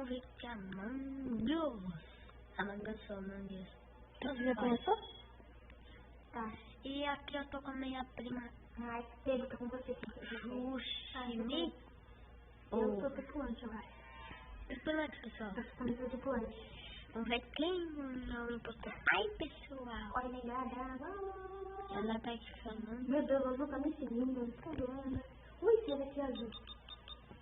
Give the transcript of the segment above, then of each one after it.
vamos ver que Among Us. Among Us ou Among Us. Você já começou? Tá. E aqui eu tô com a minha prima. Ai, Pedro, tô com você. Jushimi. Eu sou tripulante, eu acho. Tripulante, pessoal. Eu sou tripulante. Vamos ver quem não impostou. Ai, pessoal. Olha, negada. Ela tá aqui falando. Meu Deus, eu não tô me seguindo. Caramba. Ui, teve aqui azul.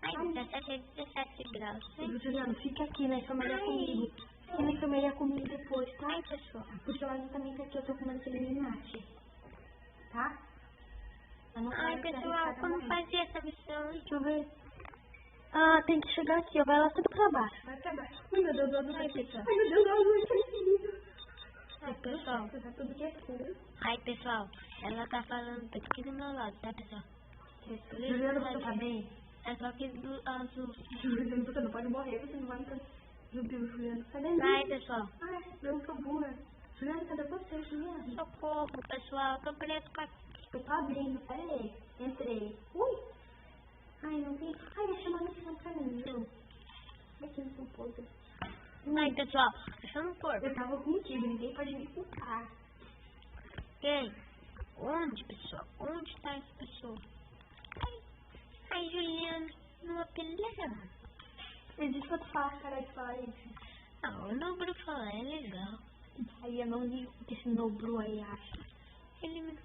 Ai, 17 graus. Juliano, fica aqui na enfermaria comigo. Fica na enfermaria comigo depois, tá? Ai, pessoal. Porque ela também tá aqui, eu tô comendo aquele eliminate. Tá? Ai, pessoal, como fazia essa missão? Deixa eu ver. Ah, tem que chegar aqui, ó. Vai lá tudo pra baixo. Vai pra baixo. Ai, meu Deus, eu não Ai, sei. pessoal. Ai, meu Deus, eu não sei. Ai, pessoal. Tá tudo que é escuro. Ai, pessoal. Ela tá falando aqui do meu lado, tá, pessoal? Juliano, você tá bem? É só que do azul. Juliano, você não pode morrer, você não vai entrar. Meu Deus, Juliano, cadê ele? Ai, pessoal. Ai, eu sou burra. Juliano, cadê você, Juliano? Socorro, pessoal. Tô preso com a... Eu tô abrindo, peraí. Entrei. Ui! Ai, não tem. Ai, vai chamar atenção pra mim, viu? Aqui no seu podre. Ai, pessoal. Deixa no corpo. Eu tava contigo, ninguém pode me culpar. Quem? Onde, pessoal? Onde tá essa pessoa? Ai, Juliana, não apelida. Ele disse que eu te faço, cara, de falar isso. Não, o Nobru fala, é legal. Aí eu não ligo o que esse Nobru aí acha. Ele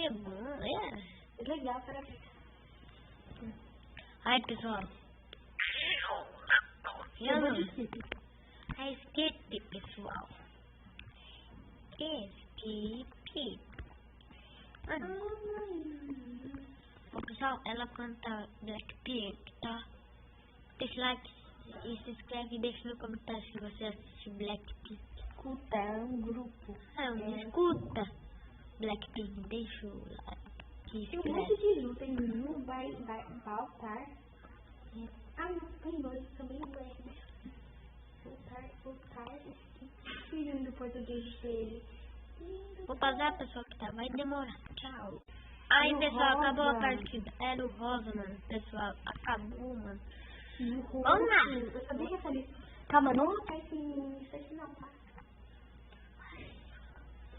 é bom, é. É legal, cara. Ai, pessoal. Eu vou não. de skip. É skip, pessoal. Skip. Bom, pessoal, ela canta Blackpink, tá? Deixa like e se inscreve e deixa no comentário se você assiste Blackpink. Escuta, é um grupo. Escuta Blackpink, deixa o like. Tem um monte de grupo, tem um, vai, voltar. Ah, não, tem dois também, vai. Voltar, que lindo português dele. Vou pausar, pessoal, que tá, vai demorar. Tchau. Ai, pessoal, acabou a partida. Era o rosa, mano. Pessoal, acabou, mano. Vamos lá. Eu sabia que eu sabia. Calma, não faz isso aqui não, tá?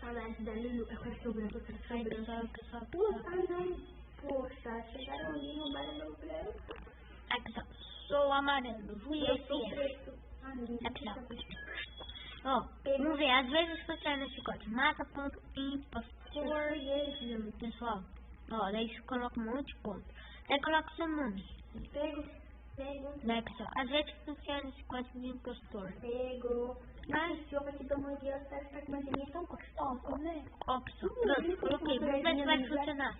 Saudades da Lulu. Eu quero ser o branco, eu quero ser o Ai, branco. pessoal. Ai, não. Poxa, chegaram ali no bar do branco. Ai, pessoal, sou amarelo. Fui Eu esse sou ano. preto. É, pessoal. Ó, vamos ver, às vezes funciona esse código. Mata.impostor. Pessoal, ó, daí você coloca um monte de ponto. Daí coloca o seu nome. Pego. Daí, pessoal, às vezes funciona esse código de impostor. Pego. Mas se eu aqui do meu dia, eu quero que mais tão gostosa, né? Ó, pessoal, pronto, coloquei. Vamos ver se vai funcionar.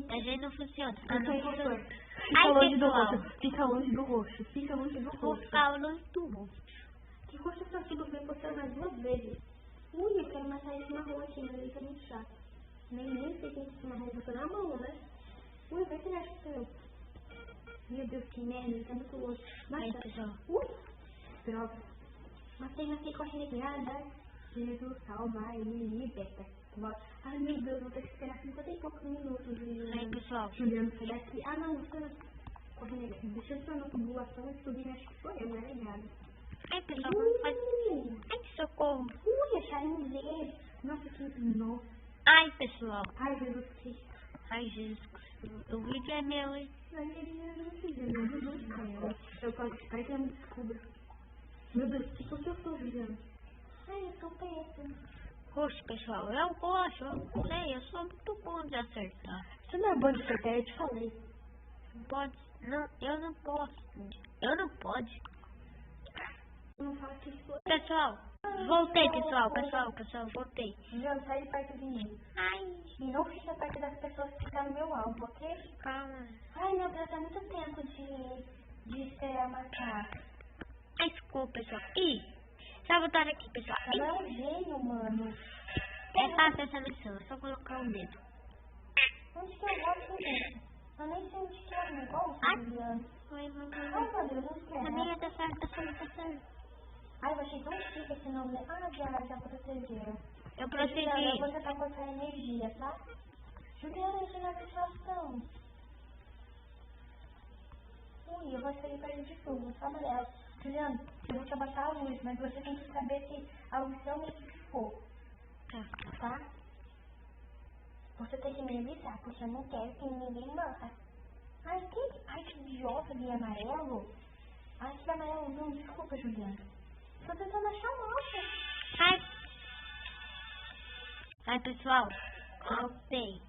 Às vezes não funciona. Ah, não funciona. Fica longe do pessoal. roxo. Fica longe do roxo. Fica longe do Vou roxo. ficar longe do roxo. Que roxo eu consigo ver você mais 2 vezes. Ui, eu quero matar isso na rua aqui, mas isso é muito chato. Nem sei quem que na rua você na mão, né? Ui, vai tirar isso seu. Meu Deus, que merda, ele tá muito longe. Aí, Mata. pessoal. Ui, droga. Matei com a renegada. Jesus, salva ele, me liberta. Ai, meu Deus, vou ter que esperar 50 e poucos minutos. Aí, pessoal. Juliano, sai daqui. Ah, não, você não. Com a renegada. Deixa eu só na tubulação e subir, acho que foi eu, não é renegada. Ai, pessoal, como faz... Ai, socorro. Ui, acharam dele. Nossa, que nossa. Ai, pessoal. Ai, Jesus Cristo. Ai, Jesus Cristo. O vídeo é meu, hein? Ai, eu espero que ela me descubra. Meu Deus, que eu sou, Juliano? Ai, eu sou péssimo. Roxo, pessoal. Eu gosto. Eu não sei, eu sou muito bom de acertar. Você não é bom de acertar, eu te falei. Não pode. Não, eu não posso. Eu não pode. Não fala que isso. Pessoal, voltei, pessoal, voltei. Juliano, sai de perto de mim. Ai, E não fica perto das pessoas que estão no meu alvo, ok? calma. Ai, meu Deus, há muito tempo de esperar matar. Ai, desculpa, pessoal. Ih, sabotaram aqui, pessoal. Ela é um gênio, mano. É fácil essa missão, é só colocar o dedo. Onde que eu gosto disso? Eu nem sei onde que é o negócio, Ai. Juliano. Ai, meu Ai, Deus. meu Deus, onde que é? A minha tá certo. Ai, eu achei tão chique esse nome. Ah, já protegeram. Eu Juliana, procedi. você tá com essa energia, tá? Juliana, isso não é situação. Ui, eu vou sair perto de tudo, só amarelo. Juliano, eu vou te abaixar a luz, mas você tem que saber se a luz realmente ficou, tá? Você tem que me avisar, porque eu não quero que ninguém morra. Ai, que parte idiota de amarelo? Ai, que amarelo não, desculpa, Juliana. Tô tentando achar a moça. Ai, pessoal, voltei.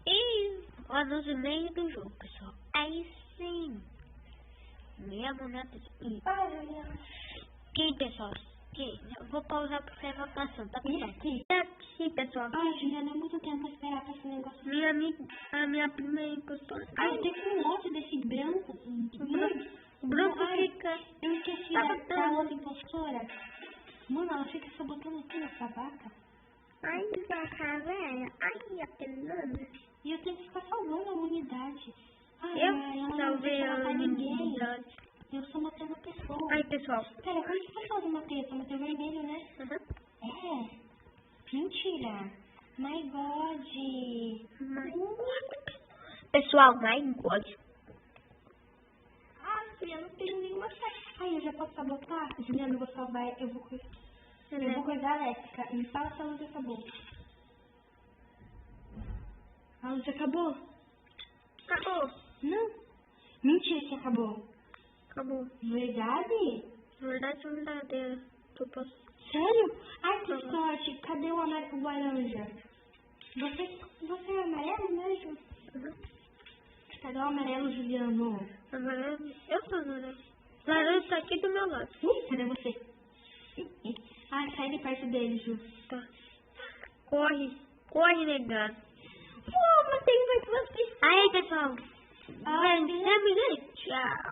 E o anúncio meio do jogo, pessoal. Aí sim. Minha moneta espírita. Ai, Juliana. Quem, pessoal? Quem? Eu vou pausar porque é votação, tá, pessoal? Aqui. Aqui, pessoal. Ai, Juliana, é muito tempo pra esperar pra esse negócio. Minha amiga, a minha prima encostou. Ai, tem um lote desse branco. O branco Ai, fica... eu esqueci da outra impostora. Mano, ela fica sabotando aqui nessa vaca. Ai, vaca velha. Ai, apelando. E eu tenho que ficar salvando a humanidade. Ai, Eu ela não salvei deixa a matar ninguém. humanidade. Eu sou matando pessoas. Ai, pessoal. Pera, como que você faz uma teta? Matei o vermelho, né? Uhum. É. Mentira. My God. Pessoal, my God. Ah, eu não tenho nenhuma chave. Ai, eu já posso sabotar? Juliana, eu vou salvar. Eu vou coisar a elétrica. Me fala se a luz acabou. A luz acabou? Acabou. Não. Mentira que acabou. Acabou. Verdade? Verdade verdadeira. Eu posso... Sério? Ai, que sorte. Cadê o laranja? Você é amarelo, né, Ju? Uhum. Cadê o amarelo, Juliano? Amarelo? Eu sou amarelo. Laranja tá aqui do meu lado. Cadê você? Ai, sai de perto dele, Ju. Tá. Corre. Corre, negado. Pô, matei mais duas pessoas. Aí, pessoal. Ai, Vencemos, gente. Tchau.